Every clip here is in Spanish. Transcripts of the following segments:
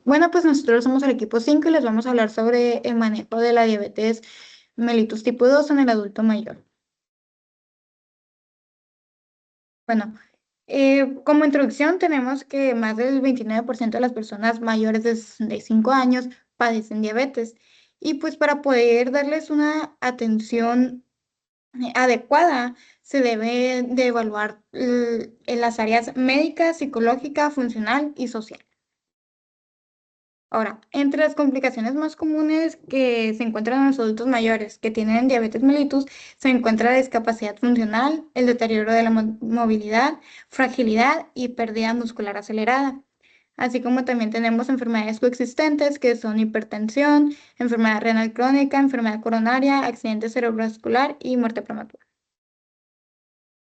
Bueno, pues nosotros somos el equipo 5 y les vamos a hablar sobre el manejo de la diabetes mellitus tipo 2 en el adulto mayor. Bueno, como introducción tenemos que más del 29% de las personas mayores de 65 años padecen diabetes y pues para poder darles una atención adecuada se debe de evaluar en las áreas médica, psicológica, funcional y social. Ahora, entre las complicaciones más comunes que se encuentran en los adultos mayores que tienen diabetes mellitus, se encuentra la discapacidad funcional, el deterioro de la movilidad, fragilidad y pérdida muscular acelerada. Así como también tenemos enfermedades coexistentes que son hipertensión, enfermedad renal crónica, enfermedad coronaria, accidente cerebrovascular y muerte prematura.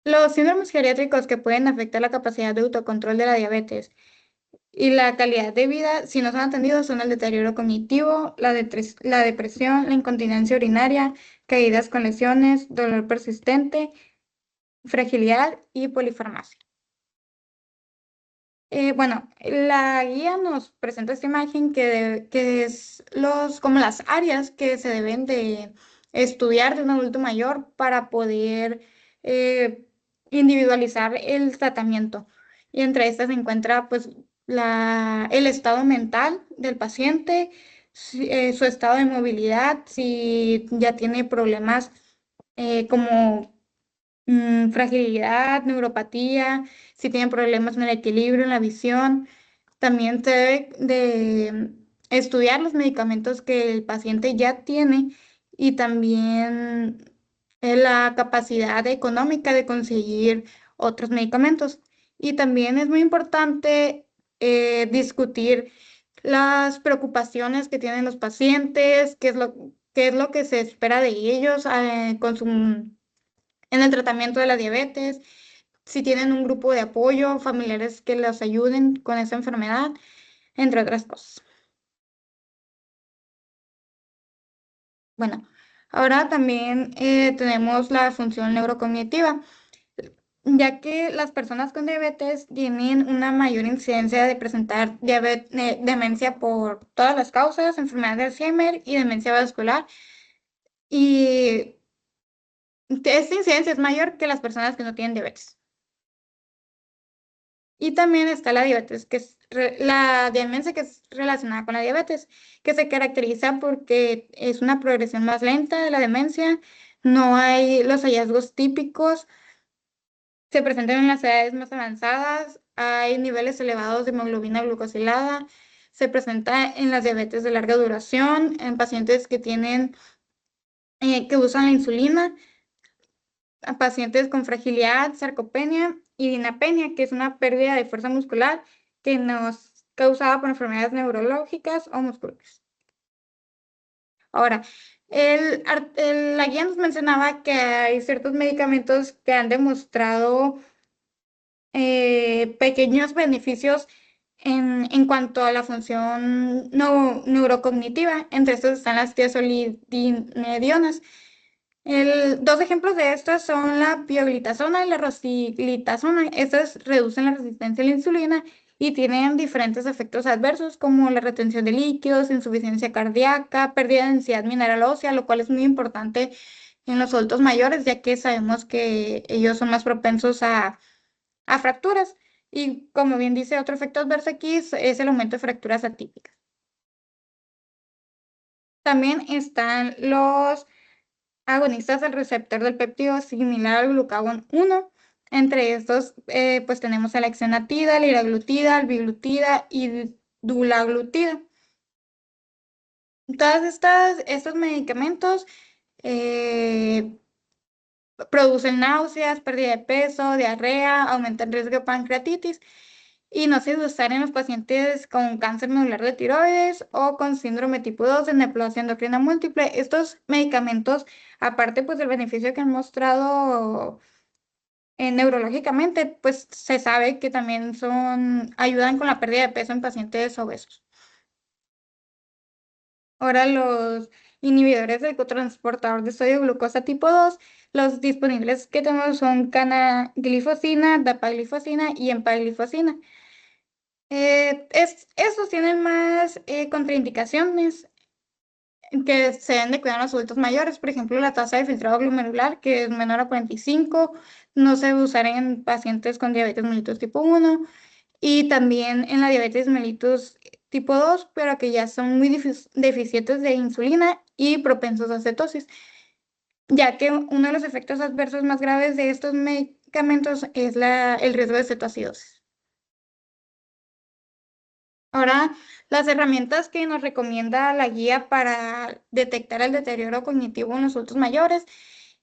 Los síndromes geriátricos que pueden afectar la capacidad de autocontrol de la diabetes y la calidad de vida, si no son atendidos, son el deterioro cognitivo, la depresión, la incontinencia urinaria, caídas con lesiones, dolor persistente, fragilidad y polifarmacia. Bueno, la guía nos presenta esta imagen que es como las áreas que se deben de estudiar de un adulto mayor para poder eh, individualizar el tratamiento. Y entre estas se encuentra pues el estado mental del paciente, su estado de movilidad, si ya tiene problemas como fragilidad, neuropatía, si tienen problemas en el equilibrio, en la visión. También se debe de estudiar los medicamentos que el paciente ya tiene y también la capacidad económica de conseguir otros medicamentos. Y también es muy importante discutir las preocupaciones que tienen los pacientes, qué es lo que se espera de ellos en el tratamiento de la diabetes, si tienen un grupo de apoyo, familiares que los ayuden con esa enfermedad, entre otras cosas. Bueno, ahora también tenemos la función neurocognitiva, ya que las personas con diabetes tienen una mayor incidencia de presentar demencia por todas las causas, enfermedad de Alzheimer y demencia vascular. Y esta incidencia es mayor que las personas que no tienen diabetes. Y también está la diabetes, que es la demencia que es relacionada con la diabetes, que se caracteriza porque es una progresión más lenta de la demencia, no hay los hallazgos típicos, se presentan en las edades más avanzadas, hay niveles elevados de hemoglobina glucosilada, se presenta en las diabetes de larga duración, en pacientes que que usan la insulina, a pacientes con fragilidad, sarcopenia y dinapenia, que es una pérdida de fuerza muscular que nos causada por enfermedades neurológicas o musculares. Ahora, la guía nos mencionaba que hay ciertos medicamentos que han demostrado pequeños beneficios en cuanto a la función neurocognitiva. Entre estos están las tiazolidinedionas. Dos ejemplos de estas son la pioglitazona y la rosiglitazona. Estas reducen la resistencia a la insulina y tienen diferentes efectos adversos como la retención de líquidos, insuficiencia cardíaca, pérdida de densidad mineral ósea, lo cual es muy importante en los adultos mayores, ya que sabemos que ellos son más propensos a fracturas. Y como bien dice, otro efecto adverso aquí es el aumento de fracturas atípicas. También están los agonistas del receptor del péptido similar al glucagón 1. Entre estos, pues tenemos la exenatida, la liraglutida, el biglutida y dulaglutida. Estos medicamentos eh, producen náuseas, pérdida de peso, diarrea, aumentan el riesgo de pancreatitis y no se debe usar en los pacientes con cáncer medular de tiroides o con síndrome tipo 2 de neoplasia endocrina múltiple. Estos medicamentos, aparte pues del beneficio que han mostrado neurológicamente, pues se sabe que también ayudan con la pérdida de peso en pacientes obesos. Ahora los inhibidores del cotransportador de sodio glucosa tipo 2, los disponibles que tenemos son canaglifosina, dapaglifosina y empaglifosina. Estos tienen más contraindicaciones que se deben de cuidar en los adultos mayores. Por ejemplo, la tasa de filtrado glomerular, que es menor a 45, no se debe usar en pacientes con diabetes mellitus tipo 1 y también en la diabetes mellitus tipo 2, pero que ya son muy deficientes de insulina y propensos a cetosis, ya que uno de los efectos adversos más graves de estos medicamentos es el riesgo de cetoacidosis. Ahora, las herramientas que nos recomienda la guía para detectar el deterioro cognitivo en los adultos mayores,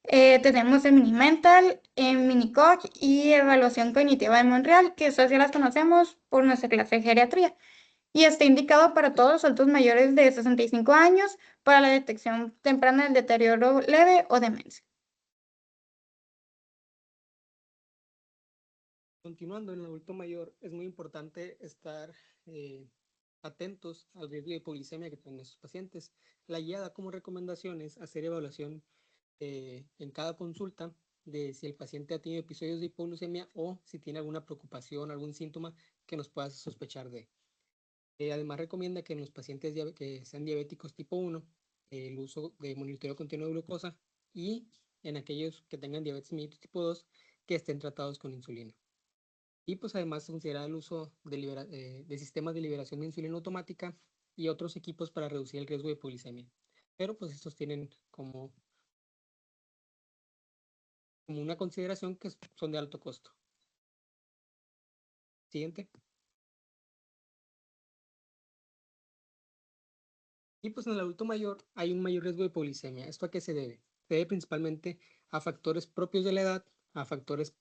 tenemos el Mini-Mental, el Mini-Cog y Evaluación Cognitiva de Montreal, que estas ya las conocemos por nuestra clase de geriatría. Y está indicado para todos los adultos mayores de 65 años para la detección temprana del deterioro leve o demencia. Continuando en el adulto mayor, es muy importante estar atentos al riesgo de hipoglicemia que tienen estos pacientes. La guía da como recomendaciones hacer evaluación en cada consulta de si el paciente ha tenido episodios de hipoglucemia o si tiene alguna preocupación, algún síntoma que nos pueda sospechar de. Además, recomienda que en los pacientes que sean diabéticos tipo 1, el uso de monitoreo continuo de glucosa y en aquellos que tengan diabetes mellitus tipo 2, que estén tratados con insulina. Y pues además se considera el uso de sistemas de liberación de insulina automática y otros equipos para reducir el riesgo de hipoglicemia. Pero pues estos tienen como una consideración que son de alto costo. Siguiente. Y pues en el adulto mayor hay un mayor riesgo de hipoglicemia. ¿Esto a qué se debe? Se debe principalmente a factores propios de la edad, a factores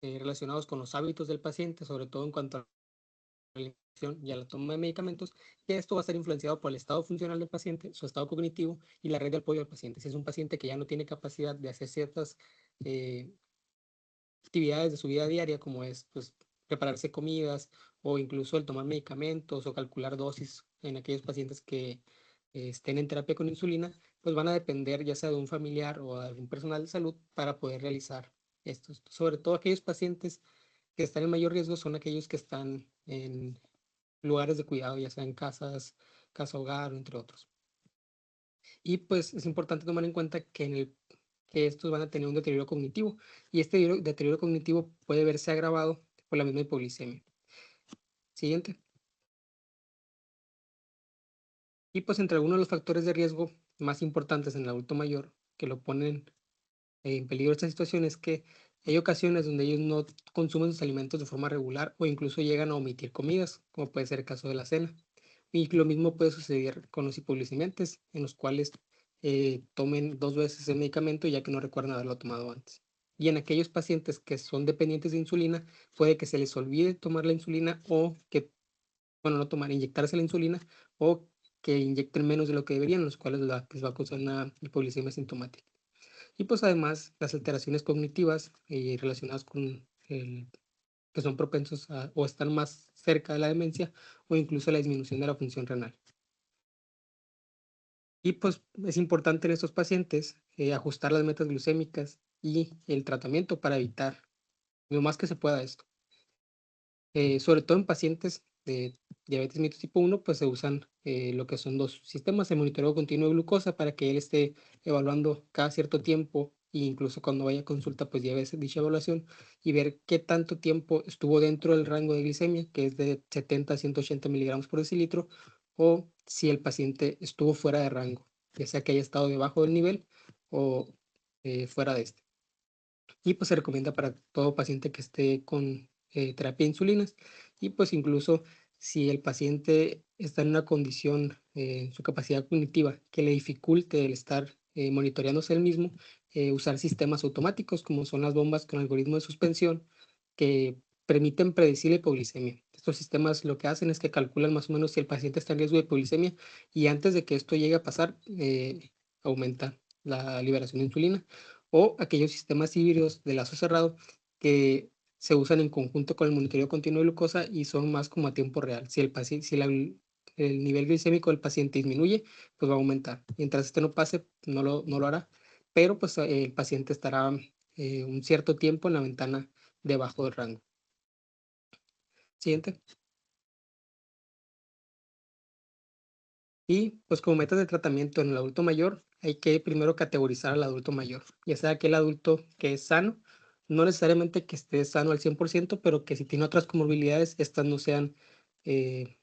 relacionados con los hábitos del paciente, sobre todo en cuanto a la alimentación y a la toma de medicamentos, que esto va a estar influenciado por el estado funcional del paciente, su estado cognitivo y la red de apoyo del paciente. Si es un paciente que ya no tiene capacidad de hacer ciertas eh, actividades de su vida diaria, como es pues, prepararse comidas o incluso el tomar medicamentos o calcular dosis en aquellos pacientes que estén en terapia con insulina, pues van a depender ya sea de un familiar o de algún personal de salud para poder realizar esto. Sobre todo aquellos pacientes que están en mayor riesgo son aquellos que están en lugares de cuidado, ya sea en casas, casa hogar, entre otros. Y pues es importante tomar en cuenta que estos van a tener un deterioro cognitivo y este deterioro cognitivo puede verse agravado por la misma hipoglicemia. Siguiente. Y pues entre algunos de los factores de riesgo más importantes en el adulto mayor que lo ponen en peligro esta situación es que hay ocasiones donde ellos no consumen sus alimentos de forma regular o incluso llegan a omitir comidas, como puede ser el caso de la cena. Y lo mismo puede suceder con los hipoglucemiantes, en los cuales tomen 2 veces el medicamento ya que no recuerdan haberlo tomado antes. Y en aquellos pacientes que son dependientes de insulina, puede que se les olvide tomar la insulina o que, bueno, no tomar, inyectarse la insulina o que inyecten menos de lo que deberían, los cuales les va a causar una hipoglicemia sintomática. Y pues además las alteraciones cognitivas relacionadas con que son propensos o están más cerca de la demencia o incluso la disminución de la función renal. Y pues es importante en estos pacientes ajustar las metas glucémicas y el tratamiento para evitar lo más que se pueda esto. Sobre todo en pacientes de diabetes mellitus tipo 1, pues se usan lo que son dos sistemas de monitoreo continuo de glucosa para que él esté evaluando cada cierto tiempo e incluso cuando vaya a consulta, pues lleve dicha evaluación y ver qué tanto tiempo estuvo dentro del rango de glicemia, que es de 70 a 180 miligramos por decilitro, o si el paciente estuvo fuera de rango, ya sea que haya estado debajo del nivel o fuera de este. Y pues se recomienda para todo paciente que esté con terapia de insulinas y pues incluso si el paciente está en una condición en su capacidad cognitiva que le dificulte el estar monitoreándose él mismo, usar sistemas automáticos como son las bombas con algoritmo de suspensión que permiten predecir la hipoglicemia. Estos sistemas lo que hacen es que calculan más o menos si el paciente está en riesgo de hipoglicemia y antes de que esto llegue a pasar, aumenta la liberación de insulina o aquellos sistemas híbridos de lazo cerrado que se usan en conjunto con el monitoreo continuo de glucosa y son más como a tiempo real. Si el paciente, si el nivel glicémico del paciente disminuye, pues va a aumentar. Mientras este no pase, no lo hará, pero pues el paciente estará un cierto tiempo en la ventana debajo del rango. Siguiente. Y pues como metas de tratamiento en el adulto mayor, hay que primero categorizar al adulto mayor, ya sea aquel adulto que es sano, no necesariamente que esté sano al 100%, pero que si tiene otras comorbilidades, estas no sean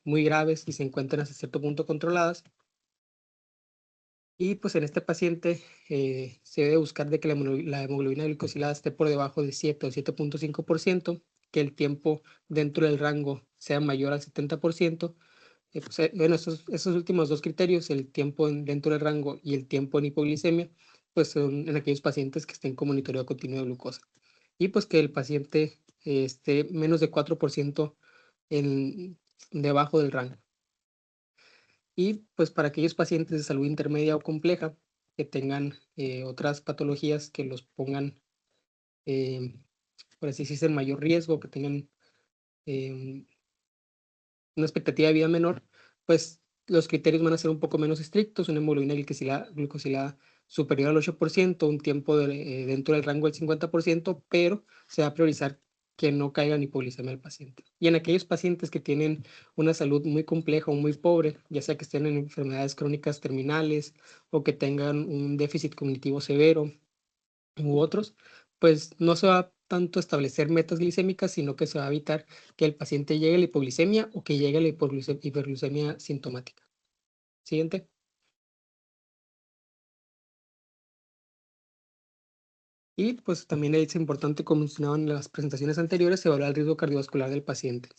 muy graves y se encuentren hasta cierto punto controladas. Y pues en este paciente se debe buscar de que la hemoglobina glicosilada esté por debajo de 7 o 7.5%, que el tiempo dentro del rango sea mayor al 70%. Pues, bueno, esos últimos dos criterios, el tiempo dentro del rango y el tiempo en hipoglicemia, pues son en aquellos pacientes que estén con monitoreo continuo de glucosa. Y pues que el paciente esté menos de 4% en, debajo del rango. Y pues para aquellos pacientes de salud intermedia o compleja que tengan otras patologías que los pongan, eh, por así decirse, en mayor riesgo, que tengan eh, una expectativa de vida menor, pues los criterios van a ser un poco menos estrictos, una hemoglobina glucosilada superior al 8%, un tiempo dentro del rango del 50%, pero se va a priorizar que no caiga en hipoglicemia el paciente. Y en aquellos pacientes que tienen una salud muy compleja o muy pobre, ya sea que estén en enfermedades crónicas terminales o que tengan un déficit cognitivo severo u otros, pues no se va tanto a establecer metas glicémicas, sino que se va a evitar que el paciente llegue a la hipoglicemia o que llegue a la hiperglucemia sintomática. Siguiente. Y pues también es importante, como mencionaba en las presentaciones anteriores, evaluar el riesgo cardiovascular del paciente.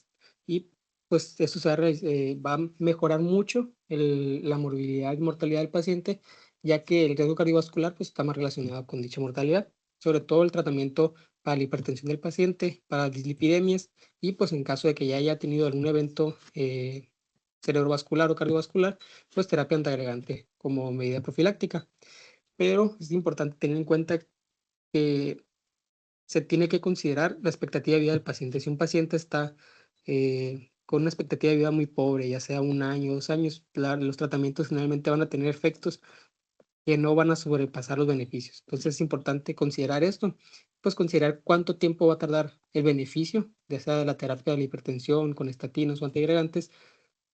Y pues eso va a mejorar mucho la morbilidad y mortalidad del paciente, ya que el riesgo cardiovascular pues, está más relacionado con dicha mortalidad, sobre todo el tratamiento para la hipertensión del paciente, para dislipidemias y pues en caso de que ya haya tenido algún evento cerebrovascular o cardiovascular, pues terapia antiagregante como medida profiláctica. Pero es importante tener en cuenta que se tiene que considerar la expectativa de vida del paciente. Si un paciente está con una expectativa de vida muy pobre, ya sea 1 año, 2 años, los tratamientos generalmente van a tener efectos que no van a sobrepasar los beneficios. Entonces es importante considerar esto, pues considerar cuánto tiempo va a tardar el beneficio, ya sea de la terapia de la hipertensión, con estatinos o antiagregantes,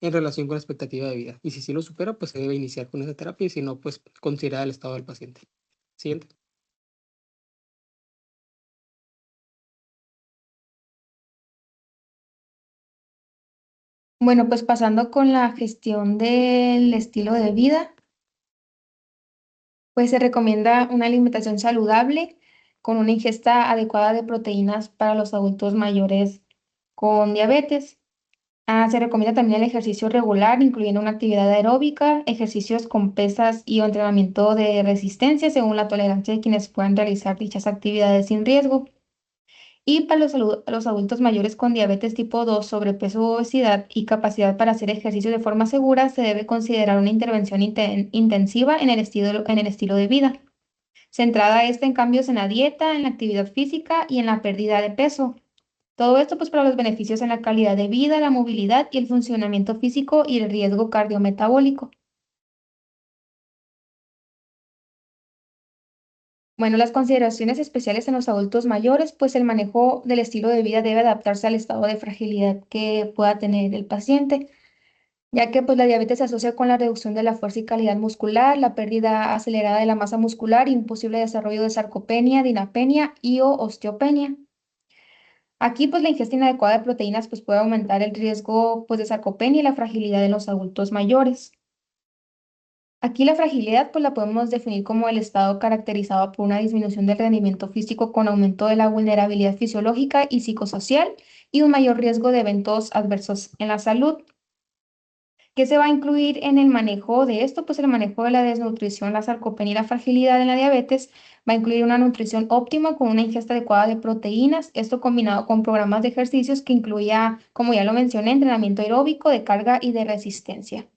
en relación con la expectativa de vida. Y si sí lo supera, pues se debe iniciar con esa terapia y si no, pues considerar el estado del paciente. Siguiente. Bueno, pues pasando con la gestión del estilo de vida, pues se recomienda una alimentación saludable con una ingesta adecuada de proteínas para los adultos mayores con diabetes. Se recomienda también el ejercicio regular, incluyendo una actividad aeróbica, ejercicios con pesas y o entrenamiento de resistencia según la tolerancia de quienes puedan realizar dichas actividades sin riesgo. Y para los adultos mayores con diabetes tipo 2, sobrepeso u obesidad y capacidad para hacer ejercicio de forma segura, se debe considerar una intervención intensiva en el estilo de vida, centrada esta en cambios en la dieta, en la actividad física y en la pérdida de peso. Todo esto pues para los beneficios en la calidad de vida, la movilidad y el funcionamiento físico y el riesgo cardiometabólico. Bueno, las consideraciones especiales en los adultos mayores, pues el manejo del estilo de vida debe adaptarse al estado de fragilidad que pueda tener el paciente, ya que pues la diabetes se asocia con la reducción de la fuerza y calidad muscular, la pérdida acelerada de la masa muscular y un posible desarrollo de sarcopenia, dinapenia y o osteopenia. Aquí pues la ingesta inadecuada de proteínas pues puede aumentar el riesgo pues de sarcopenia y la fragilidad en los adultos mayores. Aquí la fragilidad pues la podemos definir como el estado caracterizado por una disminución del rendimiento físico con aumento de la vulnerabilidad fisiológica y psicosocial y un mayor riesgo de eventos adversos en la salud. ¿Qué se va a incluir en el manejo de esto? Pues el manejo de la desnutrición, la sarcopenia y la fragilidad en la diabetes va a incluir una nutrición óptima con una ingesta adecuada de proteínas, esto combinado con programas de ejercicios que incluya, como ya lo mencioné, entrenamiento aeróbico de carga y de resistencia.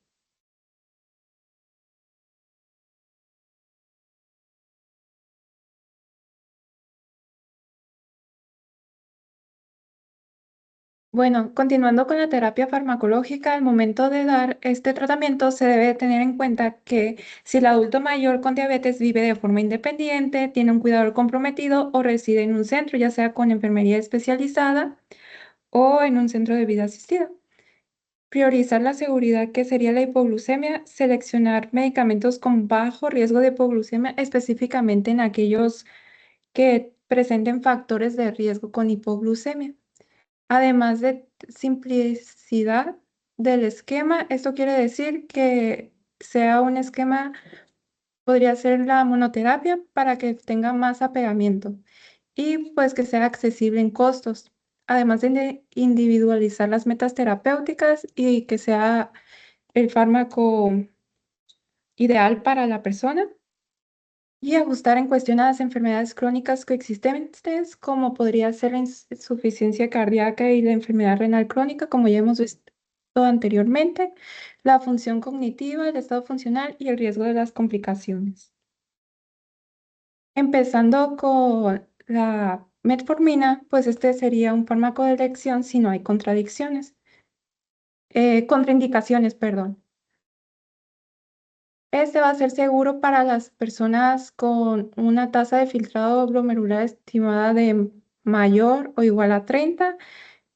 Bueno, continuando con la terapia farmacológica, al momento de dar este tratamiento se debe tener en cuenta que si el adulto mayor con diabetes vive de forma independiente, tiene un cuidador comprometido o reside en un centro, ya sea con enfermería especializada o en un centro de vida asistida. priorizar la seguridad, que sería la hipoglucemia, seleccionar medicamentos con bajo riesgo de hipoglucemia, específicamente en aquellos que presenten factores de riesgo con hipoglucemia. Además de simplicidad del esquema, esto quiere decir que sea un esquema, podría ser la monoterapia para que tenga más apegamiento y pues que sea accesible en costos, además de individualizar las metas terapéuticas y que sea el fármaco ideal para la persona y ajustar en cuestión a las enfermedades crónicas coexistentes, como podría ser la insuficiencia cardíaca y la enfermedad renal crónica, como ya hemos visto anteriormente, la función cognitiva, el estado funcional y el riesgo de las complicaciones. Empezando con la metformina, pues este sería un fármaco de elección si no hay contraindicaciones, perdón. Este va a ser seguro para las personas con una tasa de filtrado glomerular estimada de mayor o igual a 30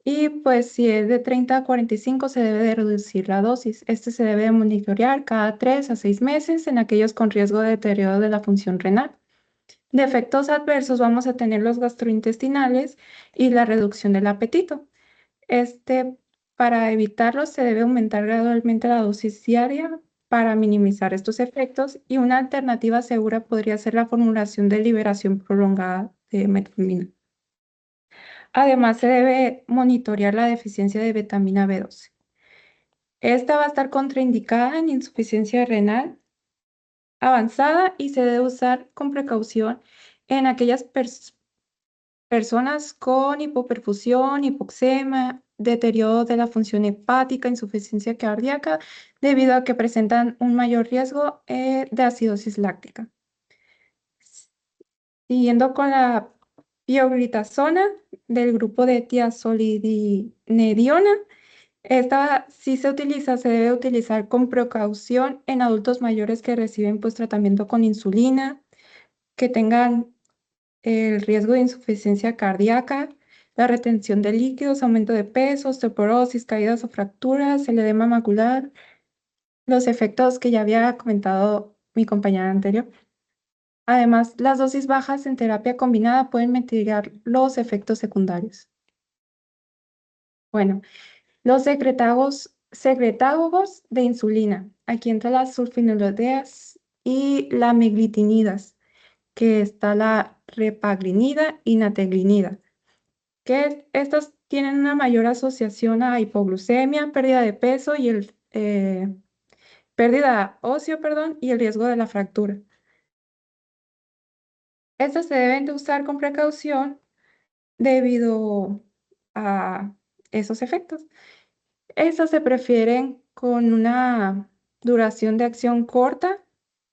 y pues si es de 30 a 45 se debe de reducir la dosis. Este se debe de monitorear cada 3 a 6 meses en aquellos con riesgo de deterioro de la función renal. De efectos adversos vamos a tener los gastrointestinales y la reducción del apetito. Este, para evitarlos, se debe aumentar gradualmente la dosis diaria para minimizar estos efectos y una alternativa segura podría ser la formulación de liberación prolongada de metformina. Además, se debe monitorear la deficiencia de vitamina B12. Esta va a estar contraindicada en insuficiencia renal avanzada y se debe usar con precaución en aquellas personas con hipoperfusión, hipoxemia, deterioro de la función hepática, insuficiencia cardíaca, debido a que presentan un mayor riesgo de acidosis láctica. Siguiendo con la pioglitazona del grupo de tiazolidinediona, esta sí se debe utilizar con precaución en adultos mayores que reciben pues tratamiento con insulina, que tengan el riesgo de insuficiencia cardíaca, la retención de líquidos, aumento de peso, osteoporosis, caídas o fracturas, el edema macular, los efectos que ya había comentado mi compañera anterior. Además, las dosis bajas en terapia combinada pueden mitigar los efectos secundarios. Bueno, los secretagogos de insulina. Aquí entra las sulfonilureas y la meglitinidas, que está la repaglinida y nateglinida, que estas tienen una mayor asociación a hipoglucemia, pérdida de peso y pérdida óseo, perdón, y el riesgo de la fractura. Estas se deben de usar con precaución debido a esos efectos. Estas se prefieren con una duración de acción corta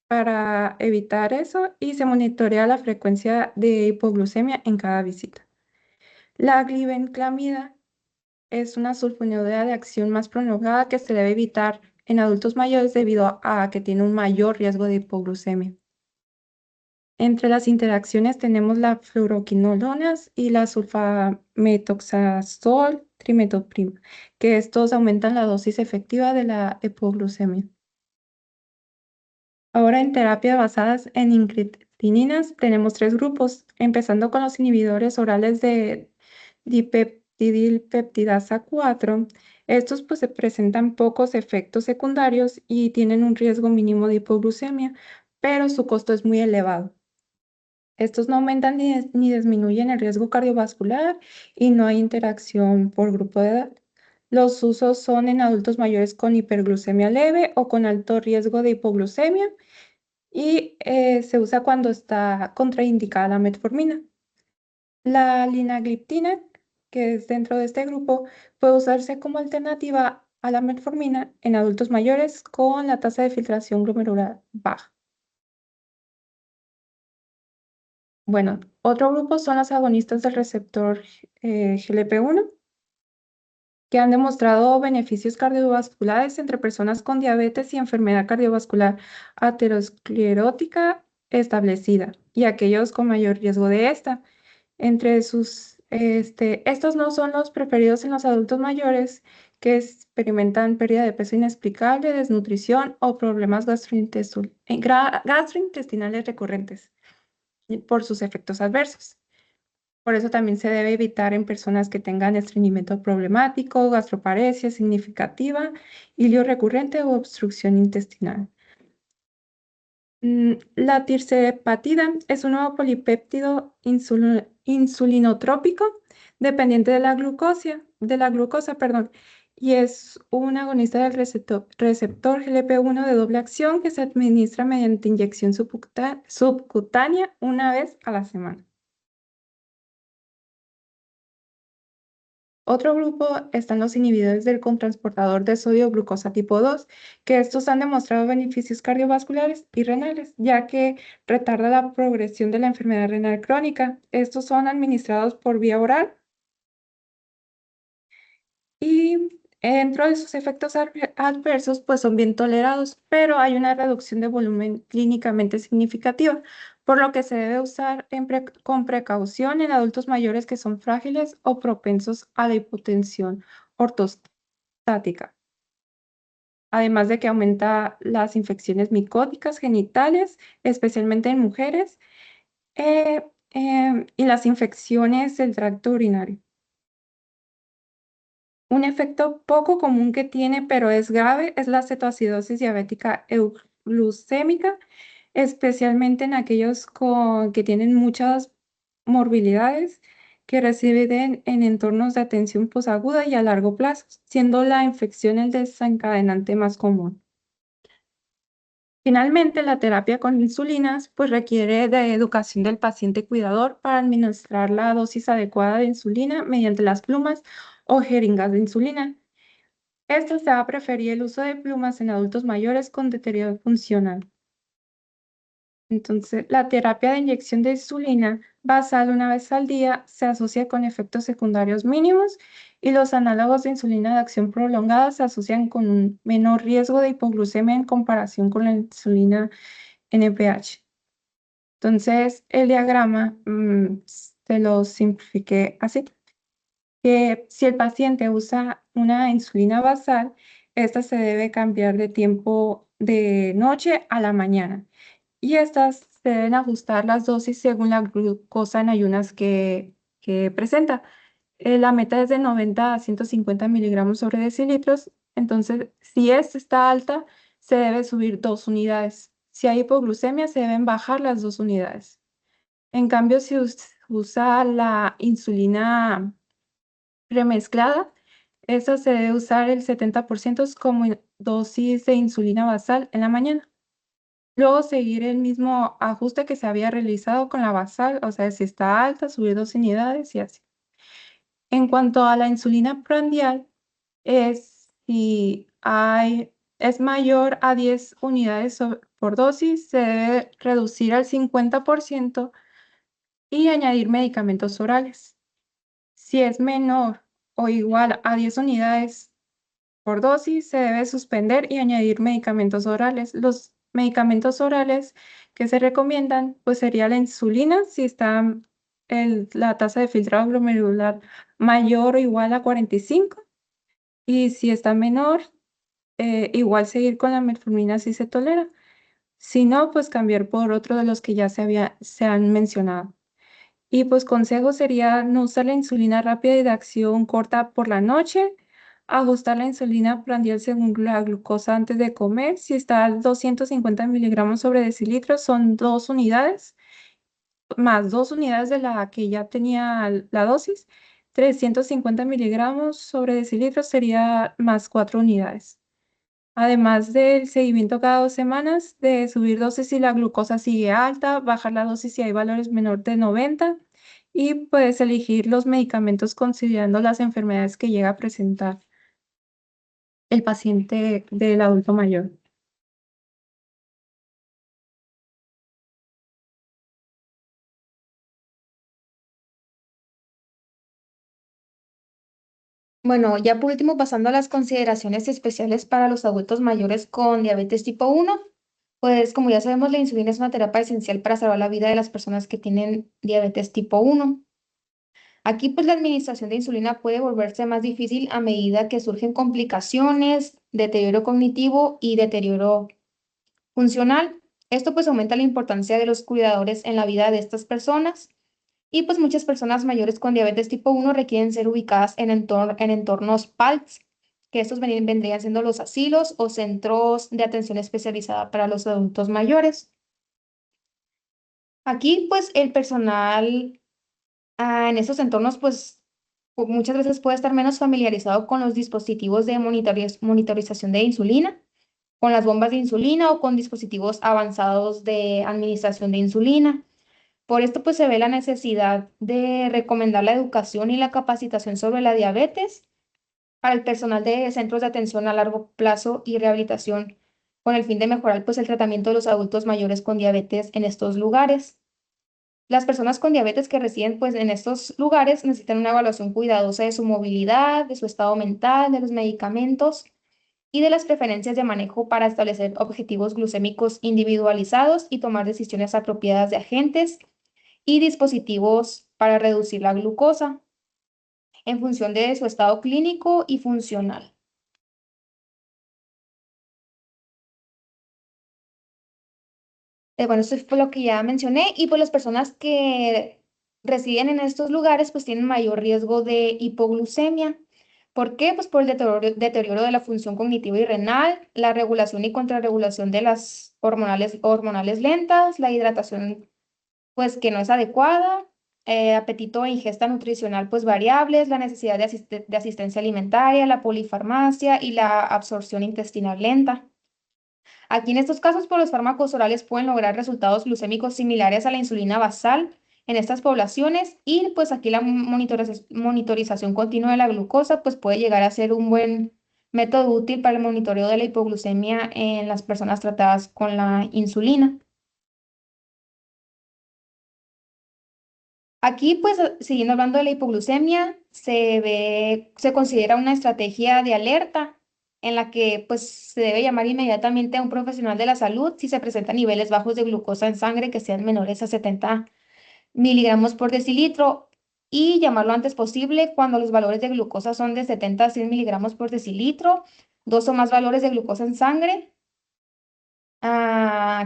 para evitar eso y se monitorea la frecuencia de hipoglucemia en cada visita. La glibenclamida es una sulfonidura de acción más prolongada que se debe evitar en adultos mayores debido a que tiene un mayor riesgo de hipoglucemia. Entre las interacciones tenemos la fluoroquinolonas y la sulfametoxazol trimetoprima, que estos aumentan la dosis efectiva de la hipoglucemia. Ahora en terapias basadas en incretininas tenemos 3 grupos, empezando con los inhibidores orales de dipeptidilpeptidasa 4. Estos pues se presentan pocos efectos secundarios y tienen un riesgo mínimo de hipoglucemia, pero su costo es muy elevado. Estos no aumentan ni disminuyen el riesgo cardiovascular y no hay interacción por grupo de edad. Los usos son en adultos mayores con hiperglucemia leve o con alto riesgo de hipoglucemia y se usa cuando está contraindicada la metformina. La linagliptina, que es dentro de este grupo, puede usarse como alternativa a la metformina en adultos mayores con la tasa de filtración glomerular baja. Bueno, otro grupo son los agonistas del receptor GLP-1, que han demostrado beneficios cardiovasculares entre personas con diabetes y enfermedad cardiovascular aterosclerótica establecida y aquellos con mayor riesgo de esta. Estos no son los preferidos en los adultos mayores que experimentan pérdida de peso inexplicable, desnutrición o problemas gastrointestinales recurrentes por sus efectos adversos. Por eso también se debe evitar en personas que tengan estreñimiento problemático, gastroparesia significativa, ilio recurrente o obstrucción intestinal. La tirzepatida es un nuevo polipéptido insulinotrópico dependiente de la glucosa, perdón, y es un agonista del receptor GLP-1 de doble acción que se administra mediante inyección subcutánea una vez a la semana. Otro grupo están los inhibidores del cotransportador de sodio glucosa tipo 2, que estos han demostrado beneficios cardiovasculares y renales, ya que retarda la progresión de la enfermedad renal crónica. Estos son administrados por vía oral y dentro de sus efectos adversos, pues son bien tolerados, pero hay una reducción de volumen clínicamente significativa, por lo que se debe usar con precaución en adultos mayores que son frágiles o propensos a la hipotensión ortostática. Además de que aumenta las infecciones micóticas genitales, especialmente en mujeres, y las infecciones del tracto urinario. Un efecto poco común que tiene, pero es grave, es la cetoacidosis diabética euglucémica, especialmente en aquellos que tienen muchas morbilidades que residen en entornos de atención posaguda y a largo plazo, siendo la infección el desencadenante más común. Finalmente, la terapia con insulinas pues requiere de educación del paciente cuidador para administrar la dosis adecuada de insulina mediante las plumas o jeringas de insulina. Esto se va a preferir el uso de plumas en adultos mayores con deterioro funcional. Entonces, la terapia de inyección de insulina basal una vez al día se asocia con efectos secundarios mínimos y los análogos de insulina de acción prolongada se asocian con un menor riesgo de hipoglucemia en comparación con la insulina NPH. Entonces, el diagrama se lo simplifiqué así, que si el paciente usa una insulina basal, esta se debe cambiar de tiempo de noche a la mañana. Y estas se deben ajustar las dosis según la glucosa en ayunas que presenta. La meta es de 90 a 150 miligramos sobre decilitros. Entonces, si esta está alta, se debe subir 2 unidades. Si hay hipoglucemia, se deben bajar las 2 unidades. En cambio, si usa la insulina premezclada, esta se debe usar el 70% como dosis de insulina basal en la mañana. Luego seguir el mismo ajuste que se había realizado con la basal, o sea, si está alta, subir 2 unidades y así. En cuanto a la insulina prandial, es mayor a 10 unidades por dosis, se debe reducir al 50% y añadir medicamentos orales. Si es menor o igual a 10 unidades por dosis, se debe suspender y añadir medicamentos orales. Los medicamentos orales que se recomiendan, pues sería la insulina, si está la tasa de filtrado glomerular mayor o igual a 45, y si está menor, igual seguir con la metformina si se tolera. Si no, pues cambiar por otro de los que ya se han mencionado. Y pues consejo sería no usar la insulina rápida y de acción corta por la noche, ajustar la insulina prandial según la glucosa antes de comer. Si está a 250 miligramos sobre decilitros, son 2 unidades, más 2 unidades de la que ya tenía la dosis. 350 miligramos sobre decilitros sería más 4 unidades. Además del seguimiento cada 2 semanas, de subir dosis si la glucosa sigue alta, bajar la dosis si hay valores menor de 90 y puedes elegir los medicamentos considerando las enfermedades que llega a presentar el paciente del adulto mayor. Bueno, ya por último, pasando a las consideraciones especiales para los adultos mayores con diabetes tipo 1, pues como ya sabemos, la insulina es una terapia esencial para salvar la vida de las personas que tienen diabetes tipo 1. Aquí pues la administración de insulina puede volverse más difícil a medida que surgen complicaciones, deterioro cognitivo y deterioro funcional. Esto pues aumenta la importancia de los cuidadores en la vida de estas personas y pues muchas personas mayores con diabetes tipo 1 requieren ser ubicadas en entornos PALS, que estos vendrían siendo los asilos o centros de atención especializada para los adultos mayores. Aquí pues el personal en estos entornos pues muchas veces puede estar menos familiarizado con los dispositivos de monitorización de insulina, con las bombas de insulina o con dispositivos avanzados de administración de insulina. Por esto, pues se ve la necesidad de recomendar la educación y la capacitación sobre la diabetes para el personal de centros de atención a largo plazo y rehabilitación, con el fin de mejorar pues el tratamiento de los adultos mayores con diabetes en estos lugares. Las personas con diabetes que residen pues en estos lugares necesitan una evaluación cuidadosa de su movilidad, de su estado mental, de los medicamentos y de las preferencias de manejo para establecer objetivos glucémicos individualizados y tomar decisiones apropiadas de agentes y dispositivos para reducir la glucosa en función de su estado clínico y funcional. Bueno, eso fue lo que ya mencioné y pues las personas que residen en estos lugares pues tienen mayor riesgo de hipoglucemia. ¿Por qué? Pues por el deterioro de la función cognitiva y renal, la regulación y contrarregulación de las hormonales lentas, la hidratación pues que no es adecuada, apetito e ingesta nutricional pues variables, la necesidad de asistencia alimentaria, la polifarmacia y la absorción intestinal lenta. Aquí en estos casos, pues los fármacos orales pueden lograr resultados glucémicos similares a la insulina basal en estas poblaciones y pues aquí la monitorización continua de la glucosa pues puede llegar a ser un buen método útil para el monitoreo de la hipoglucemia en las personas tratadas con la insulina. Aquí, pues, siguiendo hablando de la hipoglucemia, se considera una estrategia de alerta en la que, pues, se debe llamar inmediatamente a un profesional de la salud si se presentan niveles bajos de glucosa en sangre que sean menores a 70 miligramos por decilitro y llamarlo antes posible cuando los valores de glucosa son de 70 a 100 miligramos por decilitro, dos o más valores de glucosa en sangre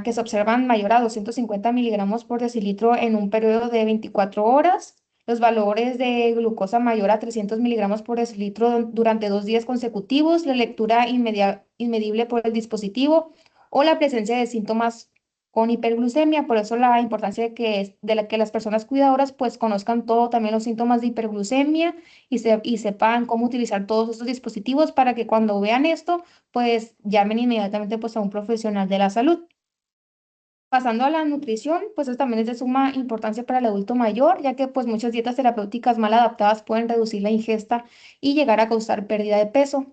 que se observan mayor a 250 miligramos por decilitro en un periodo de 24 horas, los valores de glucosa mayor a 300 miligramos por decilitro durante 2 días consecutivos, la lectura inmedible por el dispositivo o la presencia de síntomas con hiperglucemia. Por eso la importancia de la que las personas cuidadoras pues conozcan todo, también los síntomas de hiperglucemia y sepan cómo utilizar todos estos dispositivos para que cuando vean esto pues llamen inmediatamente pues a un profesional de la salud. Pasando a la nutrición, pues eso también es de suma importancia para el adulto mayor, ya que pues muchas dietas terapéuticas mal adaptadas pueden reducir la ingesta y llegar a causar pérdida de peso.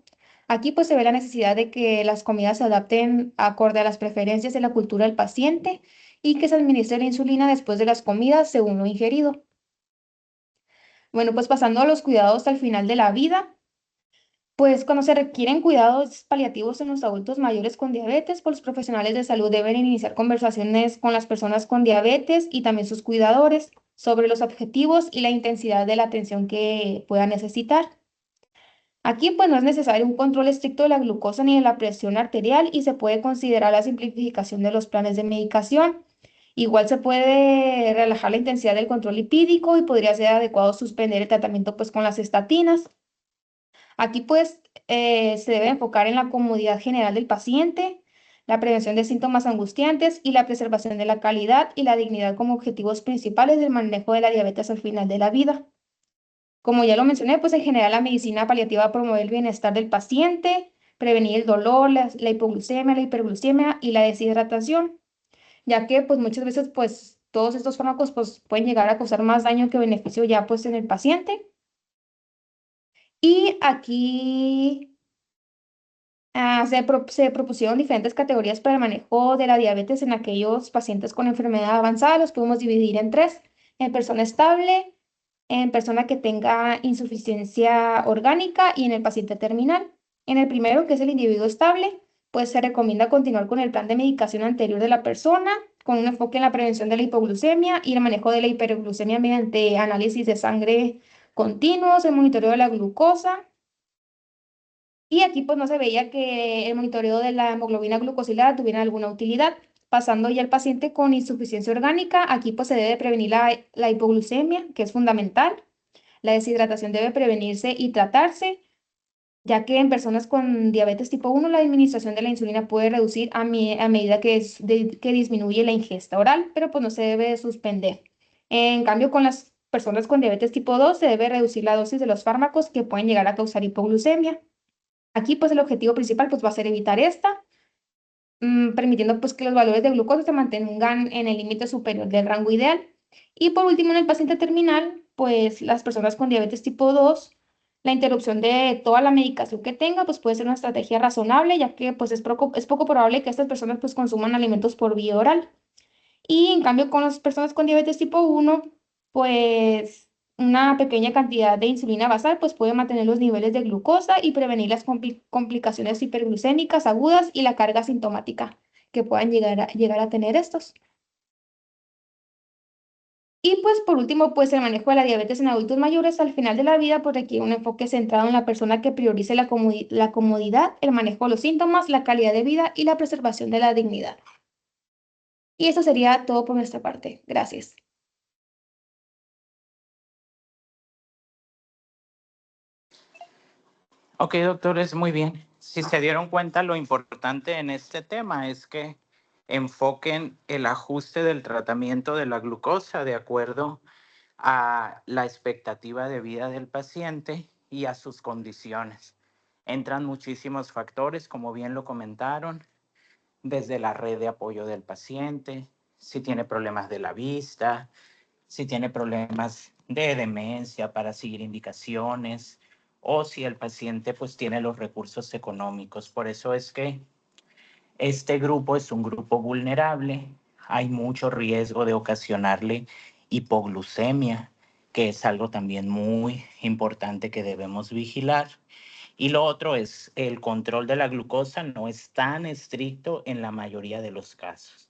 Aquí pues se ve la necesidad de que las comidas se adapten acorde a las preferencias de la cultura del paciente y que se administre la insulina después de las comidas según lo ingerido. Bueno, pues pasando a los cuidados al final de la vida. Pues cuando se requieren cuidados paliativos en los adultos mayores con diabetes, pues los profesionales de salud deben iniciar conversaciones con las personas con diabetes y también sus cuidadores sobre los objetivos y la intensidad de la atención que puedan necesitar. Aquí pues no es necesario un control estricto de la glucosa ni de la presión arterial y se puede considerar la simplificación de los planes de medicación. Igual se puede relajar la intensidad del control lipídico y podría ser adecuado suspender el tratamiento pues con las estatinas. Aquí pues se debe enfocar en la comodidad general del paciente, la prevención de síntomas angustiantes y la preservación de la calidad y la dignidad como objetivos principales del manejo de la diabetes al final de la vida. Como ya lo mencioné, pues en general la medicina paliativa promueve el bienestar del paciente, prevenir el dolor, la hipoglucemia, la hiperglucemia y la deshidratación, ya que pues muchas veces pues todos estos fármacos pues pueden llegar a causar más daño que beneficio ya pues en el paciente. Y aquí se propusieron diferentes categorías para el manejo de la diabetes en aquellos pacientes con enfermedad avanzada. Los podemos dividir en tres: en persona estable, en persona que tenga insuficiencia orgánica y en el paciente terminal. En el primero, que es el individuo estable, pues se recomienda continuar con el plan de medicación anterior de la persona, con un enfoque en la prevención de la hipoglucemia y el manejo de la hiperglucemia mediante análisis de sangre continuos, el monitoreo de la glucosa. Y aquí pues no se veía que el monitoreo de la hemoglobina glucosilada tuviera alguna utilidad. Pasando ya al paciente con insuficiencia orgánica, aquí pues se debe prevenir la hipoglucemia, que es fundamental. La deshidratación debe prevenirse y tratarse, ya que en personas con diabetes tipo 1 la administración de la insulina puede reducir a medida que disminuye la ingesta oral, pero pues no se debe suspender. En cambio, con las personas con diabetes tipo 2 se debe reducir la dosis de los fármacos que pueden llegar a causar hipoglucemia. Aquí pues el objetivo principal pues va a ser evitar esta, permitiendo pues que los valores de glucosa se mantengan en el límite superior del rango ideal. Y por último, en el paciente terminal, pues las personas con diabetes tipo 2, la interrupción de toda la medicación que tenga, pues puede ser una estrategia razonable, ya que pues es poco probable que estas personas pues consuman alimentos por vía oral. Y en cambio con las personas con diabetes tipo 1, pues una pequeña cantidad de insulina basal pues puede mantener los niveles de glucosa y prevenir las complicaciones hiperglucémicas agudas y la carga sintomática que puedan llegar a tener estos. Y pues por último, pues el manejo de la diabetes en adultos mayores al final de la vida pues requiere un enfoque centrado en la persona que priorice la comodidad, el manejo de los síntomas, la calidad de vida y la preservación de la dignidad. Y eso sería todo por nuestra parte. Gracias. Ok, doctores, muy bien. Si se dieron cuenta, lo importante en este tema es que enfoquen el ajuste del tratamiento de la glucosa de acuerdo a la expectativa de vida del paciente y a sus condiciones. Entran muchísimos factores, como bien lo comentaron, desde la red de apoyo del paciente, si tiene problemas de la vista, si tiene problemas de demencia para seguir indicaciones o si el paciente pues tiene los recursos económicos. Por eso es que este grupo es un grupo vulnerable. Hay mucho riesgo de ocasionarle hipoglucemia, que es algo también muy importante que debemos vigilar. Y lo otro es el control de la glucosa no es tan estricto en la mayoría de los casos.